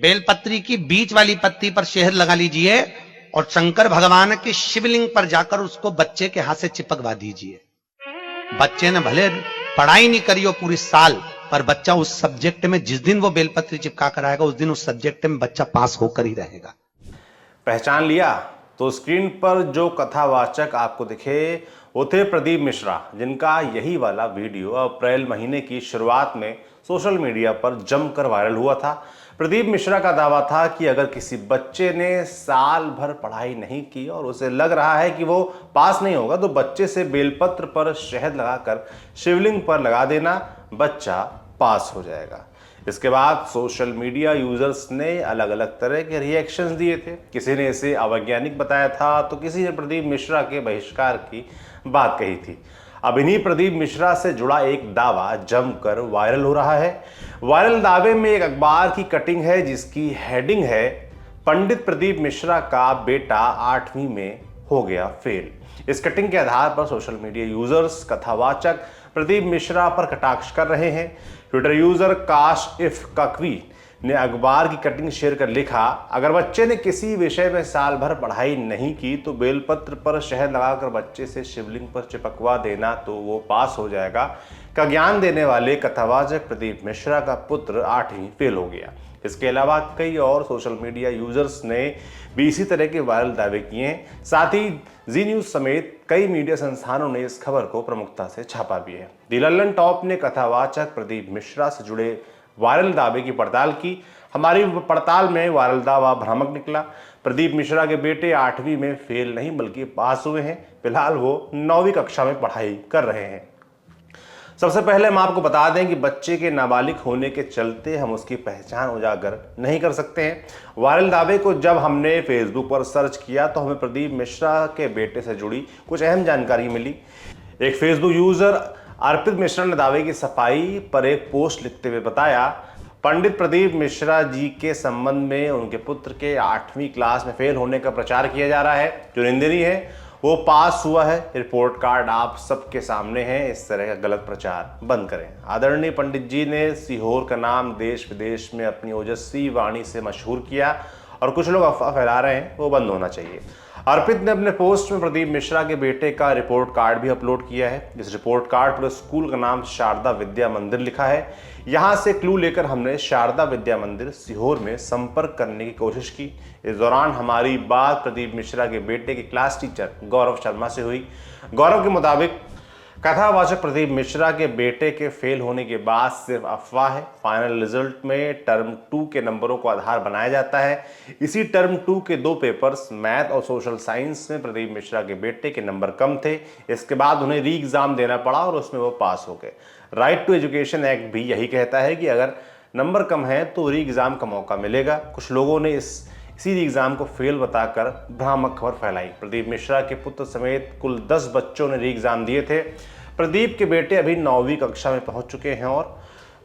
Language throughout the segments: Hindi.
बेलपत्री की बीच वाली पत्ती पर शहद लगा लीजिए और शंकर भगवान के शिवलिंग पर जाकर उसको बच्चे के हाथ से चिपकवा दीजिए। बच्चे ने भले पढ़ाई नहीं करी हो पूरी साल, पर बच्चा उस सब्जेक्ट में जिस दिन वो बेलपत्री चिपका कर आएगा उस दिन उस सब्जेक्ट में बच्चा पास होकर ही रहेगा। पहचान लिया? तो स्क्रीन पर जो कथावाचक आपको दिखे वो थे प्रदीप मिश्रा, जिनका यही वाला वीडियो अप्रैल महीने की शुरुआत में सोशल मीडिया पर जमकर वायरल हुआ था। प्रदीप मिश्रा का दावा था कि अगर किसी बच्चे ने साल भर पढ़ाई नहीं की और उसे लग रहा है कि वो पास नहीं होगा तो बच्चे से बेलपत्र पर शहद लगाकर शिवलिंग पर लगा देना, बच्चा पास हो जाएगा। इसके बाद सोशल मीडिया यूजर्स ने अलग अलग तरह के रिएक्शंस दिए थे। किसी ने इसे अवैज्ञानिक बताया था तो किसी ने प्रदीप मिश्रा के बहिष्कार की बात कही थी। अब इन्हीं प्रदीप मिश्रा से जुड़ा एक दावा जमकर वायरल हो रहा है। वायरल दावे में एक अखबार की कटिंग है जिसकी हेडिंग है, पंडित प्रदीप मिश्रा का बेटा 8वीं में हो गया फेल। इस कटिंग के आधार पर सोशल मीडिया यूजर्स कथावाचक प्रदीप मिश्रा पर कटाक्ष कर रहे हैं। ट्विटर यूजर काश इफ ककवी ने अखबार की कटिंग शेयर कर लिखा, अगर बच्चे ने किसी विषय में साल भर पढ़ाई नहीं की तो बेलपत्र पर शहद लगाकर बच्चे से शिवलिंग पर चिपकवा देना तो वो पास हो जाएगा। का ज्ञान देने वाले कथावाचक प्रदीप मिश्रा का पुत्र 8वीं फेल हो गया। इसके अलावा कई और सोशल मीडिया यूजर्स ने भी इसी तरह के वायरल दावे किए हैं। साथ ही जी न्यूज समेत कई मीडिया संस्थानों ने इस खबर को प्रमुखता से छापा भी है। दी लल्लन टॉप ने कथावाचक प्रदीप मिश्रा से जुड़े वायरल दावे की पड़ताल की। हमारी पड़ताल में वायरल दावा भ्रामक निकला। प्रदीप मिश्रा के बेटे 8वीं में फेल नहीं बल्कि पास हुए हैं। फिलहाल वो 9वीं कक्षा में पढ़ाई कर रहे हैं। सबसे पहले हम आपको बता दें कि बच्चे के नाबालिग होने के चलते हम उसकी पहचान उजागर नहीं कर सकते हैं। वायरल दावे को जब हमने फेसबुक पर सर्च किया तो हमें प्रदीप मिश्रा के बेटे से जुड़ी कुछ अहम जानकारी मिली। एक फेसबुक यूजर अर्पित मिश्रा ने दावे की सफाई पर एक पोस्ट लिखते हुए बताया, पंडित प्रदीप मिश्रा जी के संबंध में उनके पुत्र के 8वीं क्लास में फेल होने का प्रचार किया जा रहा है जो निंदनीय है। वो पास हुआ है, रिपोर्ट कार्ड आप सबके सामने है। इस तरह का गलत प्रचार बंद करें। आदरणीय पंडित जी ने सीहोर का नाम देश विदेश में अपनी ओजस्वी वाणी से मशहूर किया और कुछ लोग अफवाह फैला रहे हैं, वो बंद होना चाहिए। अर्पित ने अपने पोस्ट में प्रदीप मिश्रा के बेटे का रिपोर्ट कार्ड भी अपलोड किया है। इस रिपोर्ट कार्ड पर स्कूल का नाम शारदा विद्या मंदिर लिखा है। यहाँ से क्लू लेकर हमने शारदा विद्या मंदिर सीहोर में संपर्क करने की कोशिश की। इस दौरान हमारी बात प्रदीप मिश्रा के बेटे के क्लास टीचर गौरव शर्मा से हुई। गौरव के मुताबिक कथावाचक प्रदीप मिश्रा के बेटे के फेल होने के बाद सिर्फ अफवाह है। फाइनल रिजल्ट में टर्म 2 के नंबरों को आधार बनाया जाता है। इसी टर्म 2 के 2 पेपर्स मैथ और सोशल साइंस में प्रदीप मिश्रा के बेटे के नंबर कम थे। इसके बाद उन्हें री एग्जाम देना पड़ा और उसमें वो पास हो गए। राइट टू एजुकेशन एक्ट भी यही कहता है कि अगर नंबर कम है तो री एग्जाम का मौका मिलेगा। कुछ लोगों ने इसी एग्जाम को फेल बताकर भ्रामक खबर फैलाई। प्रदीप मिश्रा के पुत्र समेत कुल 10 बच्चों ने री एग्जाम दिए थे। प्रदीप के बेटे अभी 9वीं कक्षा में पहुंच चुके हैं और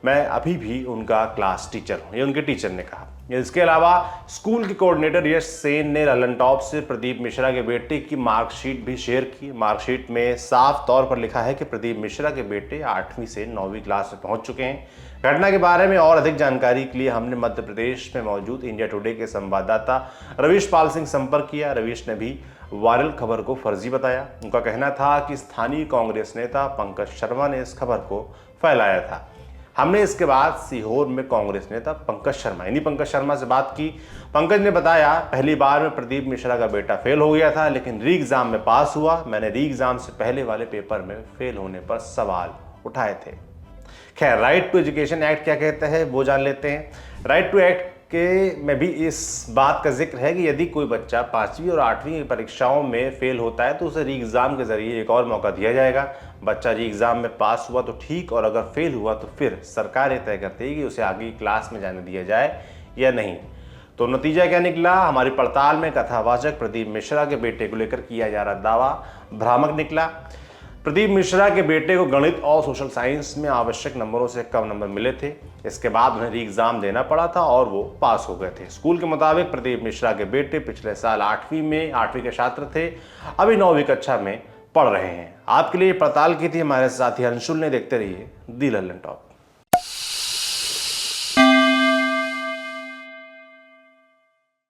मैं अभी भी उनका क्लास टीचर हूं, ये उनके टीचर ने कहा। इसके अलावा स्कूल के कोऑर्डिनेटर यश सेन ने लल्लन टॉप से प्रदीप मिश्रा के बेटे की मार्कशीट भी शेयर की। मार्कशीट में साफ तौर पर लिखा है कि प्रदीप मिश्रा के बेटे 8वीं से 9वीं क्लास में पहुंच चुके हैं। घटना के बारे में और अधिक जानकारी के लिए हमने मध्य प्रदेश में मौजूद इंडिया टुडे के संवाददाता रवीश पाल सिंह संपर्क किया। रवीश ने भी वायरल खबर को फर्जी बताया। उनका कहना था कि स्थानीय कांग्रेस नेता पंकज शर्मा ने इस खबर को फैलाया था। हमने इसके बाद सीहोर में कांग्रेस नेता पंकज शर्मा से बात की। पंकज ने बताया, पहली बार में प्रदीप मिश्रा का बेटा फेल हो गया था लेकिन री एग्जाम में पास हुआ। मैंने री एग्जाम से पहले वाले पेपर में फेल होने पर सवाल उठाए थे। खैर, राइट टू एजुकेशन एक्ट क्या कहता है वो जान लेते हैं। राइट टू एक्ट के में भी इस बात का जिक्र है कि यदि कोई बच्चा 5वीं और 8वीं की परीक्षाओं में फेल होता है तो उसे री एग्जाम के जरिए एक और मौका दिया जाएगा। बच्चा री एग्जाम में पास हुआ तो ठीक, और अगर फेल हुआ तो फिर सरकार ये तय करती है कि उसे आगे क्लास में जाने दिया जाए या नहीं। तो नतीजा क्या निकला? हमारी पड़ताल में कथावाचक प्रदीप मिश्रा के बेटे को लेकर किया जा रहा दावा भ्रामक निकला। प्रदीप मिश्रा के बेटे को गणित और सोशल साइंस में आवश्यक नंबरों से कम नंबर मिले थे। इसके बाद उन्हें री एग्जाम देना पड़ा था और वो पास हो गए थे। स्कूल के मुताबिक प्रदीप मिश्रा के बेटे पिछले साल 8वीं के छात्र थे, अभी 9वीं कक्षा में पढ़ रहे हैं। आपके लिए पड़ताल की थी हमारे साथी अंशुल ने। देखते रहिए दी लल्लन टॉप।